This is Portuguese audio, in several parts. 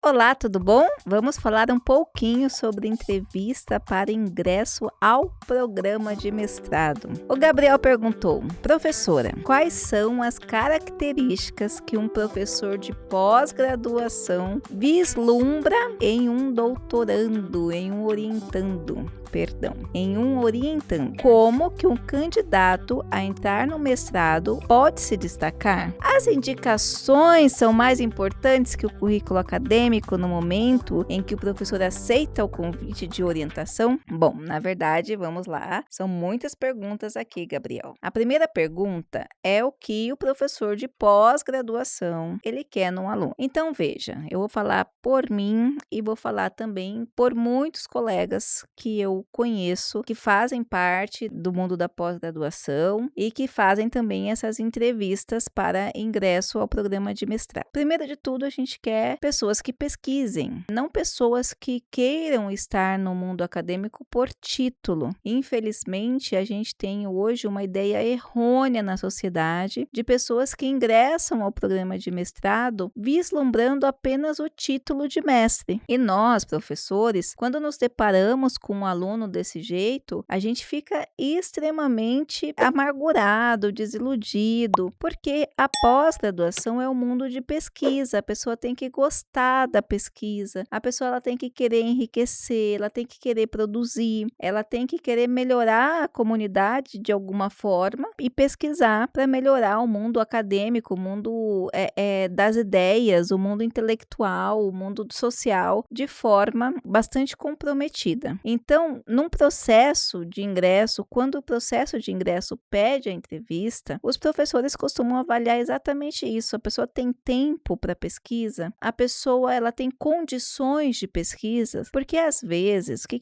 Olá, tudo bom? Vamos falar um pouquinho sobre entrevista para ingresso ao programa de mestrado. O Gabriel perguntou: professora, quais são as características que um professor de pós-graduação vislumbra em um doutorando, em um orientando? Como que um candidato a entrar no mestrado pode se destacar? As indicações são mais importantes que o currículo acadêmico no momento em que o professor aceita o convite de orientação? Bom, na verdade, vamos lá. São muitas perguntas aqui, Gabriel. A primeira pergunta é o que o professor de pós-graduação ele quer num aluno. Então, veja, eu vou falar por mim e vou falar também por muitos colegas que eu conheço que fazem parte do mundo da pós-graduação e que fazem também essas entrevistas para ingresso ao programa de mestrado. Primeiro de tudo, a gente quer pessoas que pesquisem, não pessoas que queiram estar no mundo acadêmico por título. Infelizmente, a gente tem hoje uma ideia errônea na sociedade de pessoas que ingressam ao programa de mestrado vislumbrando apenas o título de mestre. E nós, professores, quando nos deparamos com um aluno desse jeito, a gente fica extremamente amargurado, desiludido, porque a pós-graduação é um mundo de pesquisa, a pessoa tem que gostar da pesquisa, a pessoa ela tem que querer enriquecer, ela tem que querer produzir, ela tem que querer melhorar a comunidade de alguma forma e pesquisar para melhorar o mundo acadêmico, o mundo das ideias, o mundo intelectual, o mundo social, de forma bastante comprometida. Então, num processo de ingresso, quando o processo de ingresso pede a entrevista, os professores costumam avaliar exatamente isso. A pessoa tem tempo para pesquisa, a pessoa ela tem condições de pesquisa, porque às vezes, o que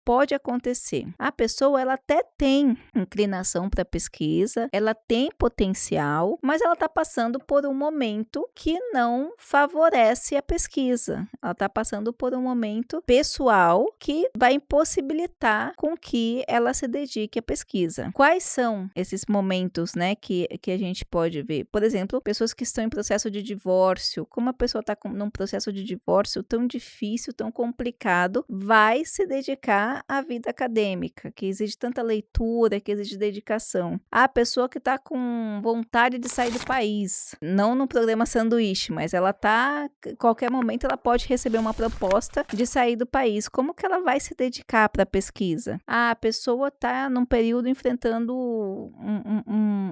pode acontecer? A pessoa ela até tem inclinação para pesquisa, ela tem potencial, mas ela está passando por um momento que não favorece a pesquisa. Ela está passando por um momento pessoal que vai impossibilitar com que ela se dedique à pesquisa. Quais são esses momentos, né, que a gente pode ver? Por exemplo, pessoas que estão em processo de divórcio. Como a pessoa está num processo de divórcio tão difícil, tão complicado, vai se dedicar à vida acadêmica, que exige tanta leitura, que exige dedicação. A pessoa que está com vontade de sair do país, não no programa sanduíche, mas ela está, qualquer momento ela pode receber uma proposta de sair do país. Como que ela vai se dedicar para a pesquisa? A pessoa está num período enfrentando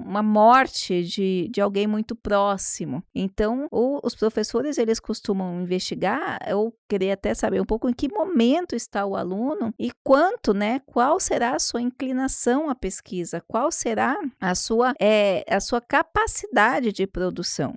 uma morte de alguém muito próximo. Então, os professores eles costumam investigar ou querer até saber um pouco em que momento está o aluno e qual será a sua inclinação à pesquisa, qual será a sua capacidade de produção,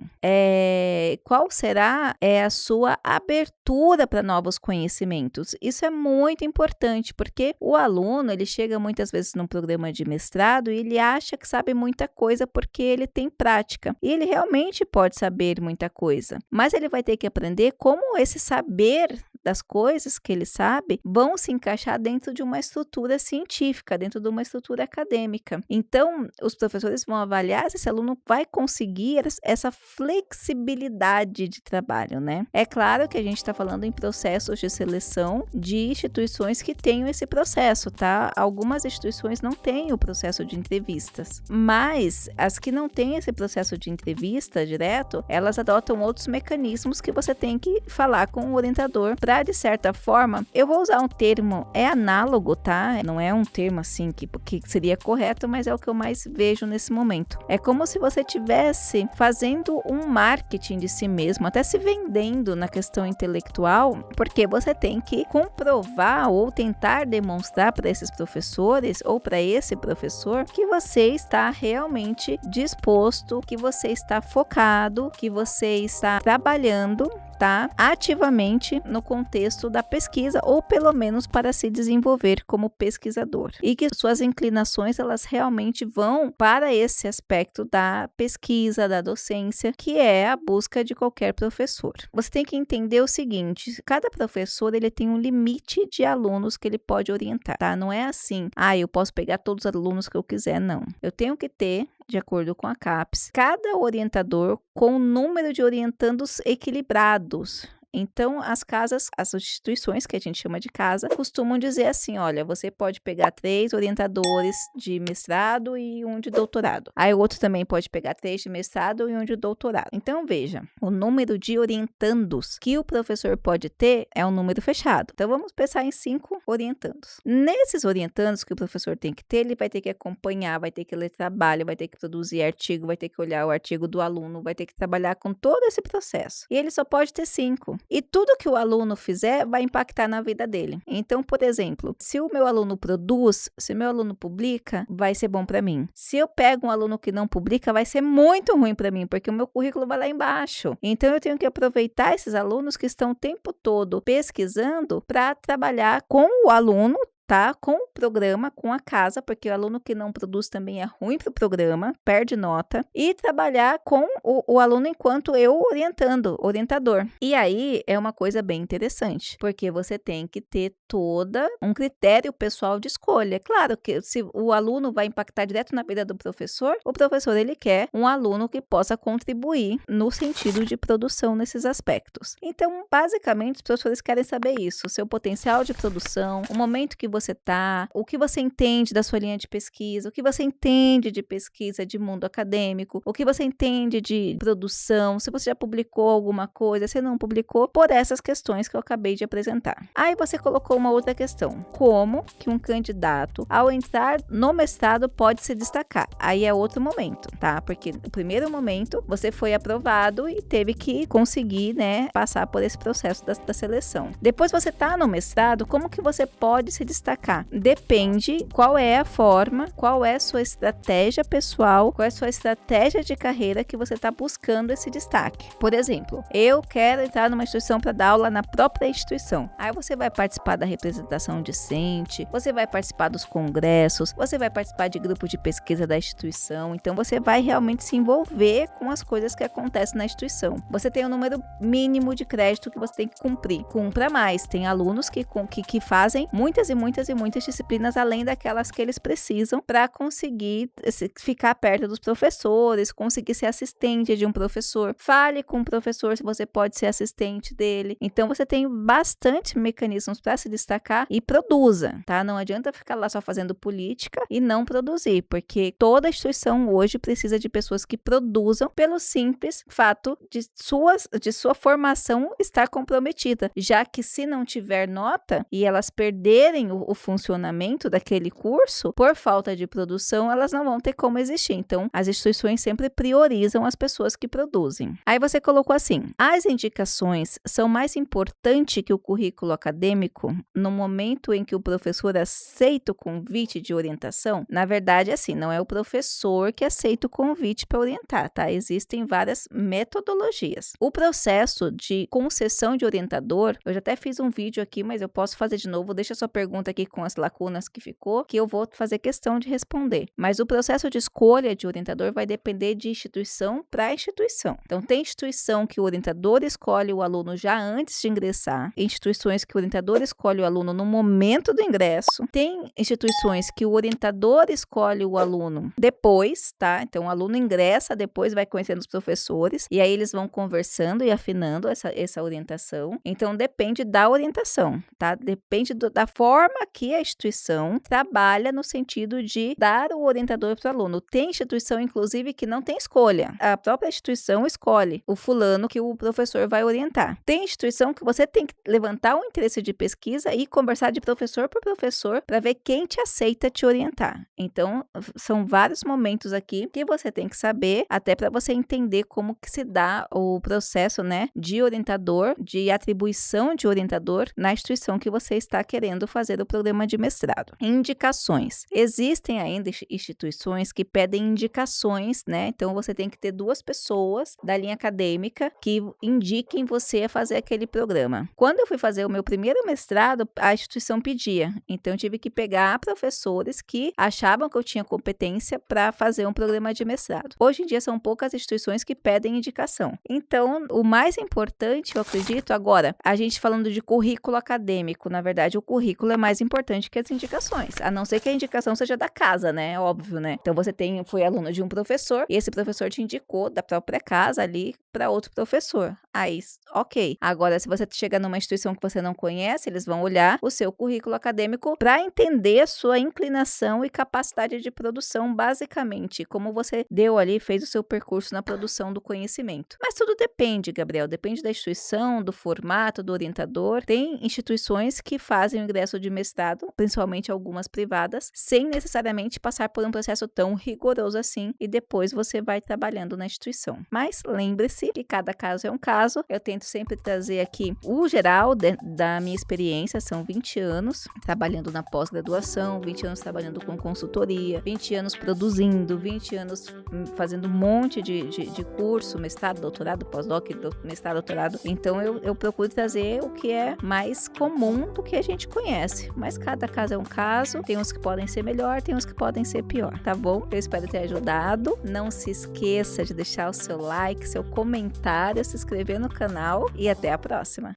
qual será a sua abertura para novos conhecimentos. Isso é muito importante, porque o aluno, ele chega muitas vezes num programa de mestrado e ele acha que sabe muita coisa porque ele tem prática. E ele realmente pode saber muita coisa, mas ele vai ter que aprender como esse saber das coisas que ele sabe vão se encaixar dentro de uma estrutura científica, dentro de uma estrutura acadêmica. Então, os professores vão avaliar se esse aluno vai conseguir essa flexibilidade de trabalho, né? É claro que a gente está falando em processos de seleção de instituições que tenham esse processo, tá? Algumas instituições não têm o processo de entrevistas, mas as que não têm esse processo de entrevista direto, elas adotam outros mecanismos que você tem que falar com o orientador para, de certa forma, eu vou usar um termo, é análogo, tá? Não é um termo assim que seria correto, mas é o que eu mais vejo nesse momento. É como se você estivesse fazendo um marketing de si mesmo, até se vendendo na questão intelectual, porque você tem que comprovar ou tentar demonstrar para esses professores ou para esse professor que você está realmente disposto, que você está focado, que você está trabalhando ativamente no contexto da pesquisa ou pelo menos para se desenvolver como pesquisador e que suas inclinações elas realmente vão para esse aspecto da pesquisa, da docência, que é a busca de qualquer professor. Você tem que entender o seguinte, cada professor ele tem um limite de alunos que ele pode orientar, tá? Não é assim, eu posso pegar todos os alunos que eu quiser, não. Eu tenho que ter, de acordo com a CAPES, cada orientador com um número de orientandos equilibrados. Então, as instituições que a gente chama de casa, costumam dizer assim, olha, você pode pegar 3 orientadores de mestrado e um de doutorado. Aí o outro também pode pegar 3 de mestrado e um de doutorado. Então, veja, o número de orientandos que o professor pode ter é um número fechado. Então, vamos pensar em 5 orientandos. Nesses orientandos que o professor tem que ter, ele vai ter que acompanhar, vai ter que ler trabalho, vai ter que produzir artigo, vai ter que olhar o artigo do aluno, vai ter que trabalhar com todo esse processo. E ele só pode ter 5. E tudo que o aluno fizer vai impactar na vida dele. Então, por exemplo, se o meu aluno produz, se o meu aluno publica, vai ser bom para mim. Se eu pego um aluno que não publica, vai ser muito ruim para mim, porque o meu currículo vai lá embaixo. Então, eu tenho que aproveitar esses alunos que estão o tempo todo pesquisando para trabalhar com o aluno, tá? Com o programa, com a casa, porque o aluno que não produz também é ruim para o programa, perde nota, e trabalhar com o aluno enquanto orientador. E aí é uma coisa bem interessante, porque você tem que ter toda um critério pessoal de escolha. Claro que se o aluno vai impactar direto na vida do professor, o professor ele quer um aluno que possa contribuir no sentido de produção nesses aspectos. Então, basicamente, os professores querem saber isso, o seu potencial de produção, o momento que você tá, o que você entende da sua linha de pesquisa, o que você entende de pesquisa de mundo acadêmico, o que você entende de produção, se você já publicou alguma coisa, se não publicou, por essas questões que eu acabei de apresentar. Aí você colocou uma outra questão, como que um candidato, ao entrar no mestrado, pode se destacar? Aí é outro momento, tá? Porque no primeiro momento, você foi aprovado e teve que conseguir, né, passar por esse processo da seleção. Depois você tá no mestrado, como que você pode se destacar? Depende qual é a forma, qual é a sua estratégia pessoal, qual é a sua estratégia de carreira que você está buscando esse destaque. Por exemplo, eu quero entrar numa instituição para dar aula na própria instituição. Aí você vai participar da representação discente, você vai participar dos congressos, você vai participar de grupos de pesquisa da instituição, então você vai realmente se envolver com as coisas que acontecem na instituição. Você tem um número mínimo de crédito que você tem que cumprir. Cumpra mais. Tem alunos que fazem muitas disciplinas além daquelas que eles precisam para conseguir ficar perto dos professores, conseguir ser assistente de um professor. Fale com o professor se você pode ser assistente dele. Então, você tem bastante mecanismos para se destacar e produza, tá? Não adianta ficar lá só fazendo política e não produzir, porque toda instituição hoje precisa de pessoas que produzam pelo simples fato de sua formação estar comprometida, já que se não tiver nota e elas perderem o funcionamento daquele curso, por falta de produção, elas não vão ter como existir. Então, as instituições sempre priorizam as pessoas que produzem. Aí você colocou assim, as indicações são mais importantes que o currículo acadêmico no momento em que o professor aceita o convite de orientação? Na verdade, assim, não é o professor que aceita o convite para orientar, tá? Existem várias metodologias. O processo de concessão de orientador, eu já até fiz um vídeo aqui, mas eu posso fazer de novo, deixa sua pergunta aqui com as lacunas que ficou, que eu vou fazer questão de responder. Mas o processo de escolha de orientador vai depender de instituição para instituição. Então, tem instituição que o orientador escolhe o aluno já antes de ingressar, instituições que o orientador escolhe o aluno no momento do ingresso, tem instituições que o orientador escolhe o aluno depois, tá? Então, o aluno ingressa, depois vai conhecendo os professores, e aí eles vão conversando e afinando essa orientação. Então, depende da orientação, tá? Depende da forma que a instituição trabalha no sentido de dar o orientador para o aluno. Tem instituição, inclusive, que não tem escolha. A própria instituição escolhe o fulano que o professor vai orientar. Tem instituição que você tem que levantar um interesse de pesquisa e conversar de professor por professor para ver quem te aceita te orientar. Então, são vários momentos aqui que você tem que saber, até para você entender como que se dá o processo, né, de orientador, de atribuição de orientador na instituição que você está querendo fazer o programa de mestrado. Indicações. Existem ainda instituições que pedem indicações, né? Então, você tem que ter 2 pessoas da linha acadêmica que indiquem você a fazer aquele programa. Quando eu fui fazer o meu primeiro mestrado, a instituição pedia. Então, eu tive que pegar professores que achavam que eu tinha competência para fazer um programa de mestrado. Hoje em dia, são poucas instituições que pedem indicação. Então, o mais importante, eu acredito, agora, a gente falando de currículo acadêmico, na verdade, o currículo é mais importante que as indicações, a não ser que a indicação seja da casa, né? Óbvio, né? Então você foi aluno de um professor e esse professor te indicou da própria casa ali para outro professor. Aí, ok. Agora, se você chega numa instituição que você não conhece, eles vão olhar o seu currículo acadêmico para entender a sua inclinação e capacidade de produção, basicamente, como você deu ali, fez o seu percurso na produção do conhecimento. Mas tudo depende, Gabriel, depende da instituição, do formato, do orientador. Tem instituições que fazem o ingresso de mestrado, principalmente algumas privadas, sem necessariamente passar por um processo tão rigoroso assim, e depois você vai trabalhando na instituição. Mas lembre-se que cada caso é um caso. Eu tento sempre trazer aqui o geral da minha experiência, são 20 anos trabalhando na pós-graduação, 20 anos trabalhando com consultoria, 20 anos produzindo, 20 anos fazendo um monte de curso, mestrado, doutorado, pós-doc, mestrado, doutorado. Então eu procuro trazer o que é mais comum do que a gente conhece, mas cada caso é um caso, tem uns que podem ser melhor, tem uns que podem ser pior, tá bom? Eu espero ter ajudado. Não se esqueça de deixar o seu like, seu comentário, se inscrever no canal e até a próxima!